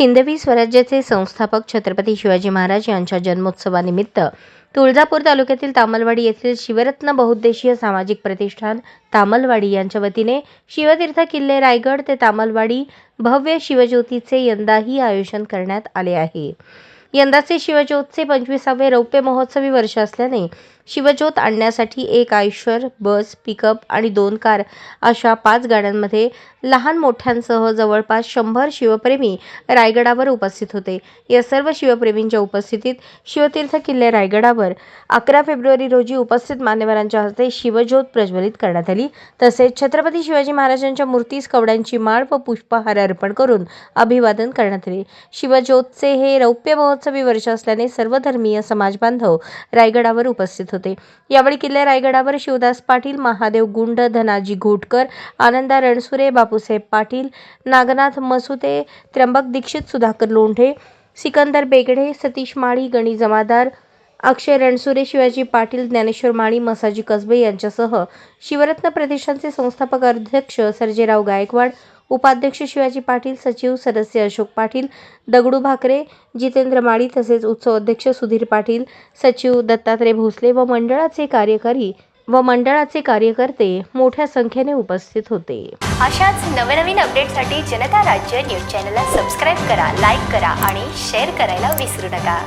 हिंदवी स्वराज्याचे संस्थापक छत्रपती शिवाजी महाराज यांच्या जन्मोत्सवानिमित्त तुळजापूर तालुक्यातील तामलवाडी येथील शिवरत्न बहुउद्देशीय सामाजिक प्रतिष्ठान तामलवाडी यांच्या वतीने शिवतीर्थ किल्ले रायगड ते तामलवाडी भव्य शिवज्योतीचे यंदाही आयोजन करण्यात आले आहे। यंदाचे शिवज्योतचे 25वे रौप्य महोत्सवी वर्ष असल्याने शिवज्योत आणण्यासाठी एक आयशर बस, पिकअप आणि 2 कार अशा 5 गाड्यांमध्ये लहान मोठ्यांसह जवळपास 100 शिवप्रेमी रायगडावर उपस्थित होते। या सर्व शिवप्रेमींच्या उपस्थितीत शिवतीर्थ किल्ले रायगडावर 11 फेब्रुवारी रोजी उपस्थित मान्यवरांच्या हस्ते शिवज्योत प्रज्वलित करण्यात आली। तसेच छत्रपती शिवाजी महाराजांच्या मूर्तीस कवड्यांची माळ व पुष्पहार अर्पण करून अभिवादन करण्यात आले। शिवज्योतचे हे रौप्य महोत्सवी वर्ष असल्याने सर्व धर्मीय समाज बांधव रायगडावर उपस्थित होते। यावेळी किल्ले रायगडावर शिवदास पाटील, महादेव गुंड, धनाजी घोटकर, आनंदा रणसुरे, बापूसाहेब पाटील, नागनाथ मसुते, त्र्यंबक दीक्षित, सुधाकर लोंढे, सिकंदर बेगडे, सतीश माळी, गणी जमादार, अक्षय रणसुरे, शिवाजी पाटील, ज्ञानेश्वर माळी, मसाजी कसबे यांच्यासह शिवरत्न प्रतिष्ठानचे संस्थापक अध्यक्ष सर्जेराव गायकवाड, उपाध्यक्ष शिवाजी पाटील, सचिव सदस्य अशोक पाटील, दगडू भाकरे, जितेंद्र माळी तसेच उत्सव अध्यक्ष सुधीर पाटील, सचिव दत्तात्रय भोसले व मंडळाचे कार्यकर्ते मोठ्या संख्येने उपस्थित होते। अशाच नवनवीन अपडेटसाठी जनता राज्य न्यूज चॅनलला सबस्क्राईब करा, लाईक करा आणि शेअर करायला विसरू नका।